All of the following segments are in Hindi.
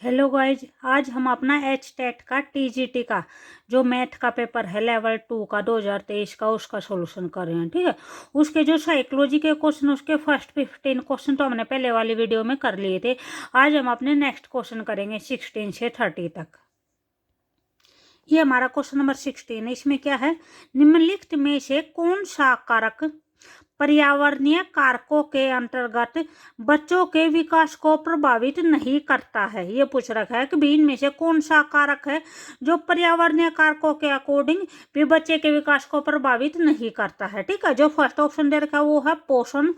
हेलो गाइज, आज हम अपना एच टेट का टीजीटी का जो मैथ का पेपर है लेवल 2 का 2023 का उसका सॉल्यूशन कर रहे हैं। ठीक है, उसके जो साइकोलॉजी के क्वेश्चन उसके फर्स्ट 15 क्वेश्चन तो हमने पहले वाली वीडियो में कर लिए थे। आज हम अपने नेक्स्ट क्वेश्चन करेंगे 16 से 30 तक। ये हमारा क्वेश्चन नंबर 16 है। इसमें क्या है, निम्नलिखित में से कौन सा कारक पर्यावरणीय कारकों के अंतर्गत बच्चों के विकास को प्रभावित नहीं करता है। ये पूछ रखा है कि भी इनमें से कौन सा कारक है जो पर्यावरणीय कारकों के अकॉर्डिंग भी बच्चे के विकास को प्रभावित नहीं करता है। ठीक है, जो फर्स्ट ऑप्शन दे रखा है वो है पोषण।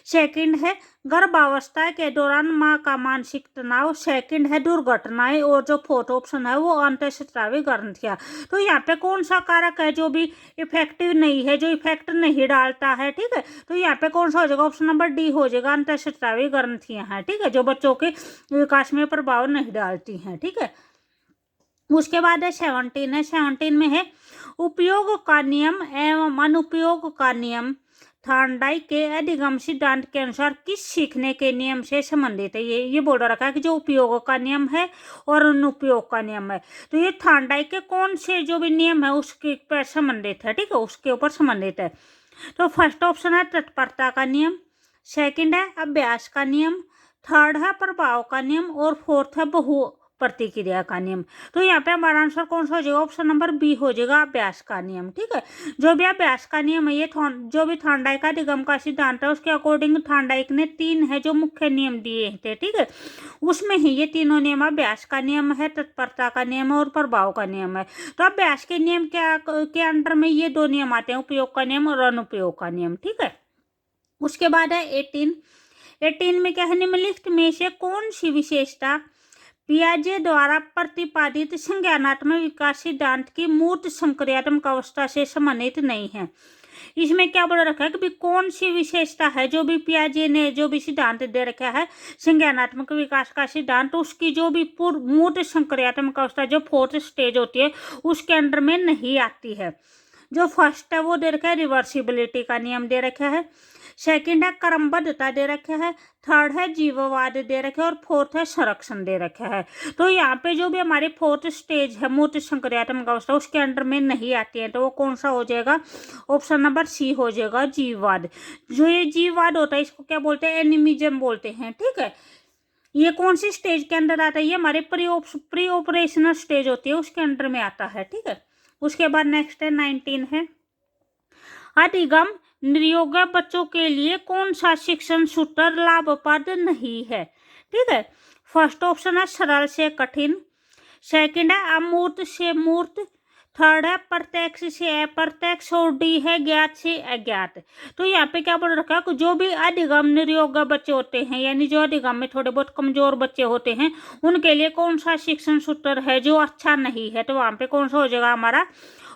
सेकंड है गर्भावस्था के दौरान माँ का मानसिक तनाव। सेकंड है दुर्घटनाएं। और जो फोर्थ ऑप्शन है वो अंतःस्रावी ग्रंथियां। तो यहाँ पे कौन सा कारक है जो भी इफेक्टिव नहीं है, जो इफेक्ट नहीं डालता है। ठीक है, तो यहाँ पे कौन सा हो जाएगा, ऑप्शन नंबर डी हो जाएगा, अंतःस्रावी ग्रंथियां हैं। ठीक है, जो बच्चों के विकास में प्रभाव नहीं डालती हैं। ठीक है, उसके बाद है 17 में है उपयोग का नियम एवं अनुपयोग का नियम थॉर्नडाइक के अधिगम सिद्धांत के अनुसार किस सीखने के नियम से संबंधित है। ये बोल रखा है कि जो उपयोग का नियम है और अनुपयोग का नियम है, तो ये थॉर्नडाइक के कौन से जो भी नियम है उसके पर संबंधित है। ठीक है, उसके ऊपर संबंधित है। तो फर्स्ट ऑप्शन है तत्परता का नियम, सेकंड है अभ्यास का नियम, थर्ड है प्रभाव का नियम और फोर्थ है बहु प्रतिक्रिया का नियम। तो यहाँ पे हमारा आंसर कौन सा हो जाएगा, ऑप्शन नंबर बी हो जाएगा, अभ्यास का नियम। ठीक है, जो भी अभ्यास का नियम है ये जो भी थॉर्नडाइक का अधिगम का सिद्धांत है उसके अकॉर्डिंग थॉर्नडाइक ने 3 है जो मुख्य नियम दिए थे। ठीक है, उसमें ही ये तीनों नियम, अभ्यास का नियम है, तत्परता का नियम है और प्रभाव का नियम है। तो अभ्यास के नियम के अंडर में ये 2 नियम आते हैं, उपयोग का नियम और अनुपयोग का नियम। ठीक है, उसके बाद है 18 में क्या है, निम्नलिखित में से कौन सी विशेषता पियाजे द्वारा प्रतिपादित संज्ञानात्मक विकास सिद्धांत की मूर्त संक्रियात्मक अवस्था से संबंधित नहीं है। इसमें क्या बोल रखा है कि भी कौन सी विशेषता है जो भी पियाजे ने जो भी सिद्धांत दे रखा है संज्ञानात्मक विकास का सिद्धांत, उसकी जो भी मूर्त संक्रियात्मक अवस्था जो फोर्थ स्टेज होती है उसके अंडर में नहीं आती है। जो फर्स्ट है वो दे रखा है रिवर्सिबिलिटी का नियम दे रखा है, सेकंड है क्रमबद्धता दे रखा है, थर्ड है जीववाद दे रखा है और फोर्थ है संरक्षण दे रखा है। तो यहाँ पे जो भी हमारी फोर्थ स्टेज है मूर्त संक्रियात्मक अवस्था उसके अंडर में नहीं आती है, तो वो कौन सा हो जाएगा, ऑप्शन नंबर सी हो जाएगा, जीववाद। जो ये जीववाद होता है इसको क्या बोलते हैं, एनिमिज्म बोलते हैं। ठीक है, ये कौन सी स्टेज के अंदर आता है, ये हमारे प्री ऑपरेशनल स्टेज होती है उसके अंडर में आता है। ठीक है, उसके बाद नेक्स्ट है 19 है अधिगम नियोग्य बच्चों के लिए कौन सा शिक्षण सूत्र लाभप्रद नहीं है। ठीक है, फर्स्ट ऑप्शन है सरल से कठिन, सेकंड है अमूर्त से मूर्त, थर्ड है प्रत्यक्ष से अप्रत्यक्ष और डी है ज्ञात से अज्ञात। तो यहाँ पे क्या बोल रखा है कि जो भी अधिगम नियोग्य बच्चे होते हैं यानी जो अधिगम में थोड़े बहुत कमजोर बच्चे होते हैं उनके लिए कौन सा शिक्षण सूत्र है जो अच्छा नहीं है। तो वहाँ पे कौन सा हो जाएगा हमारा,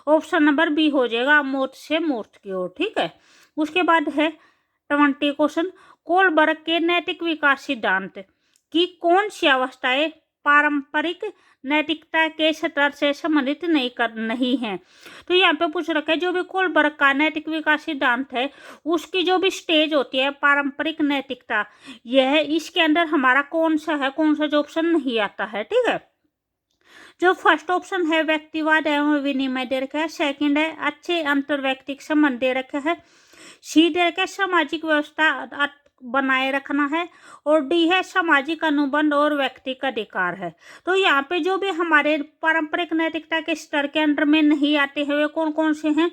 ऑप्शन नंबर बी हो जाएगा, अमूर्त से मूर्त की ओर। ठीक है, उसके बाद है 20 क्वेश्चन, कोलबर्ग के नैतिक विकास सिद्धांत की कौन सी अवस्थाएं पारंपरिक नैतिकता के स्तर से संबंधित नहीं है। तो यहाँ पे पूछ रखा है जो भी कोलबर्ग का नैतिक विकास सिद्धांत है उसकी जो भी स्टेज होती है पारंपरिक नैतिकता, यह है इसके अंदर हमारा कौन सा है, कौन सा जो ऑप्शन नहीं आता है। ठीक है, जो फर्स्ट ऑप्शन है व्यक्तिवाद एवं विनिमय दे रखा है, सेकंड है अच्छे अंतर्वैयक्तिक संबंध दे रखा है, सी दे रखा है सामाजिक व्यवस्था बनाए रखना है और डी है सामाजिक अनुबंध और व्यक्तिगत अधिकार है। तो यहाँ पे जो भी हमारे पारंपरिक नैतिकता के स्तर के अंडर में नहीं आते हैं वे कौन कौन से हैं,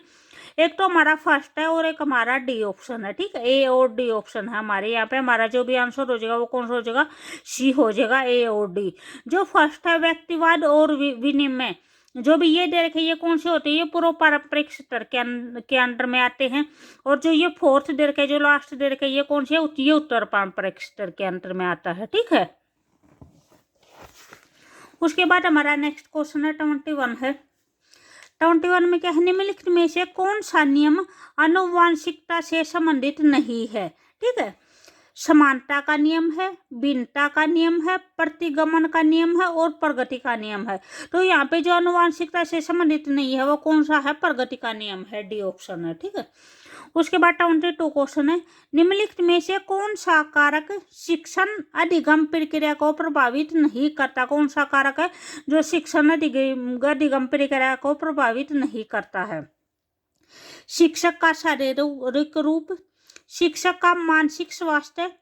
एक तो हमारा फर्स्ट है और एक हमारा डी ऑप्शन है। ठीक है, ए और डी ऑप्शन है हमारे यहाँ पे, हमारा जो भी आंसर हो जाएगा वो कौन सा हो जाएगा, सी हो जाएगा, ए और डी। जो फर्स्ट है व्यक्तिवाद और विनिमय, जो भी ये दे रखे ये कौन से होते हैं, ये पूर्व पारंपरिक स्तर के अंडर में आते हैं। और जो ये फोर्थ दे रखे जो लास्ट दे रखे ये कौन से है, ये उत्तर पारंपरिक स्तर के अंडर में आता है। ठीक है, उसके बाद हमारा नेक्स्ट क्वेश्चन है 21 है। 21 में क्या है, निम्नलिखित में से कौन सा नियम आनुवांशिकता से संबंधित नहीं है। ठीक है, समानता का नियम है, भिन्नता का नियम है, प्रतिगमन का नियम है और प्रगति का नियम है। तो यहाँ पे जो आनुवांशिकता से संबंधित नहीं है वो कौन सा है? प्रगति का नियम है, डी ऑप्शन है। ठीक है, उसके बाद 22 क्वेश्चन है, निम्नलिखित में से कौन सा कारक शिक्षण अधिगम प्रक्रिया को प्रभावित नहीं करता? कौन सा कारक है जो शिक्षण अधिगम प्रक्रिया को प्रभावित नहीं करता है? शिक्षक का शारीरिक रूप, शिक्षक का मानसिक स्वास्थ्य,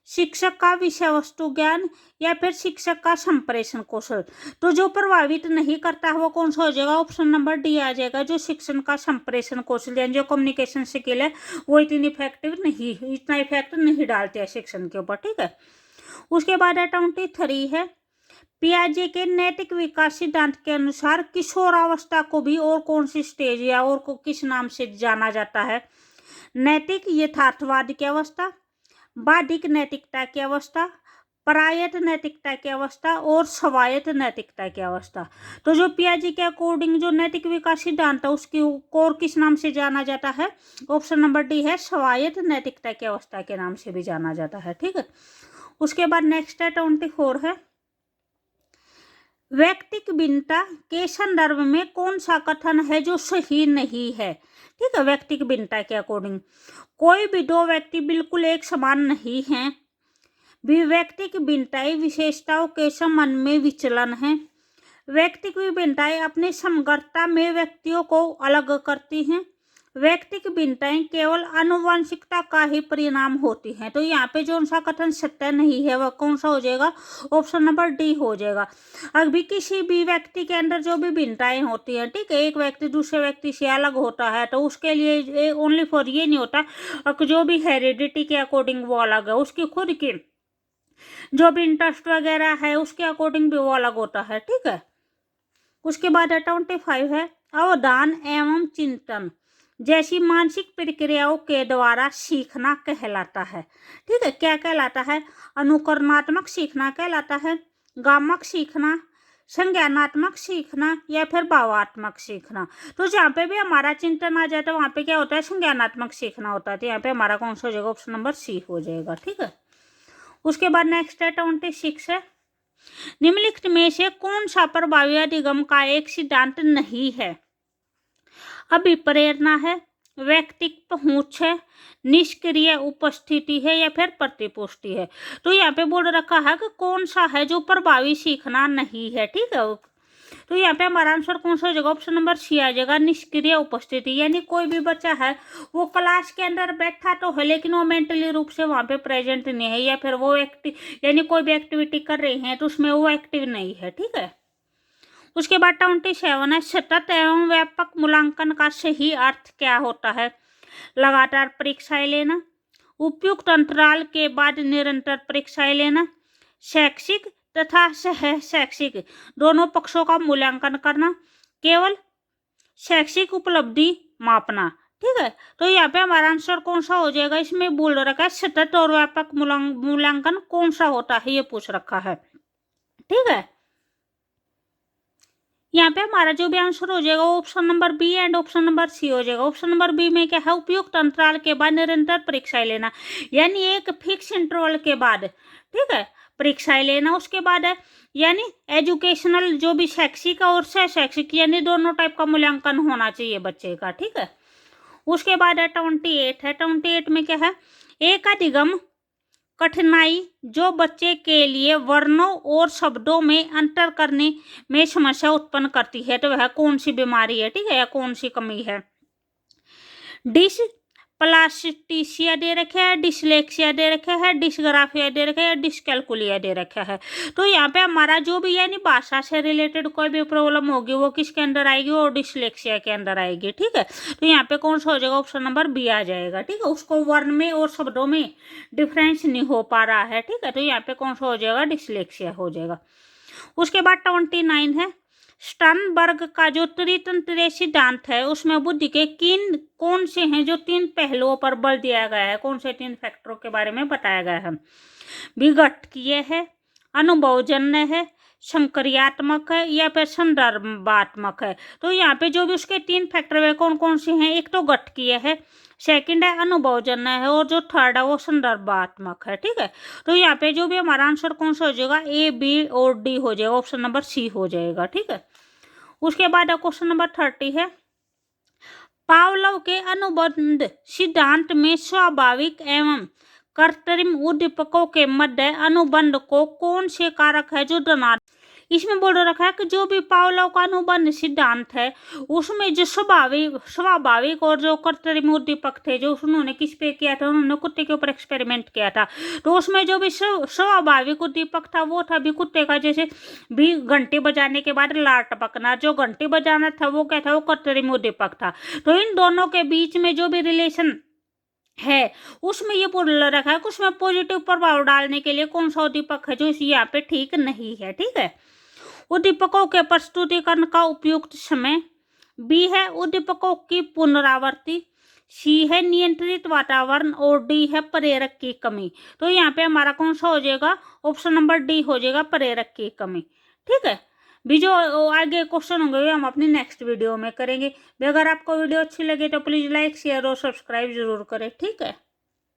शिक्षक का विषय वस्तु ज्ञान या फिर शिक्षक का संप्रेषण कौशल। तो जो प्रभावित नहीं करता है वो कौन सा हो जाएगा? ऑप्शन नंबर डी आ जाएगा, जो शिक्षण का संप्रेषण कौशल यानी जो कम्युनिकेशन स्किल है वो इतनी इतना इफेक्ट नहीं डालते हैं शिक्षण के ऊपर। ठीक है, उसके बाद 23 है, पियाजे के नैतिक विकास सिद्धांत के अनुसार किशोरावस्था को भी और कौन सी स्टेज या और को किस नाम से जाना जाता है? नैतिक यथार्थवाद की अवस्था, बाधिक नैतिकता की अवस्था, प्रायत नैतिकता की अवस्था और स्वायत्त नैतिकता की अवस्था। तो जो पियाजे के अकॉर्डिंग जो नैतिक विकास सिद्धांत है उसकी और किस नाम से जाना जाता है? ऑप्शन नंबर डी है, स्वायत्त नैतिकता की अवस्था के नाम से भी जाना जाता है। ठीक है, उसके बाद नेक्स्ट है 24 है, व्यक्तिक भिन्नता के संदर्भ में कौन सा कथन है जो सही नहीं है? ठीक है, व्यक्तिक भिन्नता के अकॉर्डिंग कोई भी दो व्यक्ति बिल्कुल एक समान नहीं हैं। व्यक्तिक भिन्नताएं विशेषताओं के संबंध में विचलन है। व्यक्तिक भिन्नताएं अपनी समग्रता में व्यक्तियों को अलग करती हैं। व्यक्तिक भिन्नताएं केवल आनुवंशिकता का ही परिणाम होती हैं। तो यहाँ पे जो सा कथन सत्य नहीं है वह कौन सा हो जाएगा? ऑप्शन नंबर डी हो जाएगा। अभी किसी भी व्यक्ति के अंदर जो भी भिन्नताएं होती हैं, ठीक है, एक व्यक्ति दूसरे व्यक्ति से अलग होता है तो उसके लिए ओनली फॉर ये नहीं होता जो भी हेरिडिटी के अकॉर्डिंग वो अलग है, उसकी खुद की जो भी इंटरेस्ट वगैरह है उसके अकॉर्डिंग भी वो अलग होता है। ठीक है, उसके बाद 25 है, अवधान एवं चिंतन जैसी मानसिक प्रक्रियाओं के द्वारा सीखना कहलाता है। ठीक है, क्या कहलाता है? अनुकरणात्मक सीखना कहलाता है, गामक सीखना, संज्ञानात्मक सीखना या फिर भावात्मक सीखना। तो जहाँ पे भी हमारा चिंतन आ जाता है वहाँ पे क्या होता है? संज्ञानात्मक सीखना होता है। तो यहाँ पे हमारा कौन सा हो जाएगा? ऑप्शन नंबर सी हो जाएगा। ठीक है, उसके बाद नेक्स्ट है 26 है, निम्नलिखित में से कौन सा प्रभावी अधिगम का एक सिद्धांत नहीं है? अभिप्रेरणा है, व्यक्तिक पहुंच है, निष्क्रिय उपस्थिति है या फिर प्रतिपुष्टि है। तो यहाँ पे बोल रखा है कि कौन सा है जो प्रभावी सीखना नहीं है। ठीक है, तो यहाँ पे हमारा आंसर कौन सा हो जाएगा? ऑप्शन नंबर सी आ जाएगा, निष्क्रिय उपस्थिति। यानी कोई भी बच्चा है वो क्लास के अंदर बैठा तो है लेकिन वो मेंटली रूप से वहाँ पे प्रेजेंट नहीं है, या फिर वो यानी कोई भी एक्टिविटी कर रही है तो उसमें वो एक्टिव नहीं है। ठीक है, उसके बाद 27 है, सतत एवं व्यापक मूल्यांकन का सही अर्थ क्या होता है? लगातार परीक्षाएं लेना, उपयुक्त अंतराल के बाद निरंतर परीक्षाएं लेना, शैक्षिक तथा सह शैक्षिक दोनों पक्षों का मूल्यांकन करना, केवल शैक्षिक उपलब्धि मापना। ठीक है, तो यहाँ पे हमारा आंसर कौन सा हो जाएगा? इसमें बोल रखा है सतत और व्यापक मूल्यांकन कौन सा होता है, ये पूछ रखा है। ठीक है, यहाँ पे हमारा जो भी आंसर हो जाएगा वो option number B and option number C हो जाएगा। ऑप्शन नंबर बी में क्या है? उपयुक्त अंतराल के बाद निरंतर परीक्षाएं लेना, यानी एक फिक्स इंटरवल के बाद, ठीक है, परीक्षाएं लेना। उसके बाद है यानी एजुकेशनल जो भी शैक्षिक और सह शैक्षिक यानी दोनों टाइप का मूल्यांकन होना चाहिए बच्चे का। ठीक है, उसके बाद है 28 है, 28 में क्या है? एक अधिगम कठिनाई जो बच्चे के लिए वर्णों और शब्दों में अंतर करने में समस्या उत्पन्न करती है, तो वह कौन सी बीमारी है? ठीक है, या कौन सी कमी है? डिसप्लास्टिसिया दे रखा है, डिसलेक्सिया दे रखा है, डिसग्राफिया दे रखा है, डिसकैलकुलिया दे रखा है। तो यहाँ पे हमारा जो भी यानी भाषा से रिलेटेड कोई भी प्रॉब्लम होगी वो किसके अंदर आएगी? और डिसलेक्सिया के अंदर आएगी। ठीक है, तो यहाँ पे कौन सा हो जाएगा? ऑप्शन नंबर बी आ जाएगा। ठीक है, उसको वर्ण में और शब्दों में डिफरेंस नहीं हो पा रहा है। ठीक है, तो यहाँ पे कौन सा हो जाएगा? डिसलेक्सिया हो जाएगा। उसके बाद 29 है, स्टर्नबर्ग का जो त्रितंत्रीय सिद्धांत है उसमें बुद्धि के कौन से हैं जो 3 पहलुओं पर बल दिया गया है? कौन से 3 फैक्टरों के बारे में बताया गया है? विघटकीय है, अनुभवजन्य है, संक्रियात्मक है या फिर संदर्भात्मक है। तो यहाँ पे जो भी उसके 3 फैक्टर वे कौन कौन से हैं, एक तो गठकीय है, सेकंड है अनुभवजन्य है, और जो थर्ड है वो संदर्भात्मक है। ठीक है, तो यहाँ पे जो भी हमारा आंसर कौन सा हो जाएगा, ए, बी और डी हो जाएगा, ऑप्शन नंबर सी हो जाएगा। ठीक है, उसके बाद क्वेश्चन नंबर 30 है, पावलोव के अनुबंध सिद्धांत में स्वाभाविक एवं कृत्रिम उद्दीपकों के मध्य अनुबंध को कौन से कारक है जो दना। इसमें बोल रखा है कि जो भी पावलोव का अनुबंध सिद्धांत है उसमें जो स्वाभाविक और जो कृत्रिम उद्दीपक थे, जो उन्होंने किस पे किया था, उन्होंने कुत्ते के ऊपर एक्सपेरिमेंट किया था, तो उसमें जो भी स्वाभाविक उद्दीपक था वो था भी कुत्ते का, जैसे भी घंटी बजाने के बाद लार टपकना, जो घंटी बजाना था वो क्या था, वो कृत्रिम उद्दीपक था। तो इन दोनों के बीच में जो भी रिलेशन है उसमें ये बोल रखा है कि उसमें पॉजिटिव प्रभाव डालने के लिए कौन सा उद्दीपक है जो यहाँ पे ठीक नहीं है। ठीक है, उद्दीपकों के प्रस्तुतिकरण का उपयुक्त समय, बी है उद्दीपकों की पुनरावृत्ति, सी है नियंत्रित वातावरण, और डी है प्रेरक की कमी। तो यहाँ पे हमारा कौन सा हो जाएगा, ऑप्शन नंबर डी हो जाएगा, प्रेरक की कमी। ठीक है, भी जो आगे क्वेश्चन होंगे हम अपनी नेक्स्ट वीडियो में करेंगे। अगर आपको वीडियो अच्छी लगे तो प्लीज़ लाइक, शेयर और सब्सक्राइब जरूर करें। ठीक है।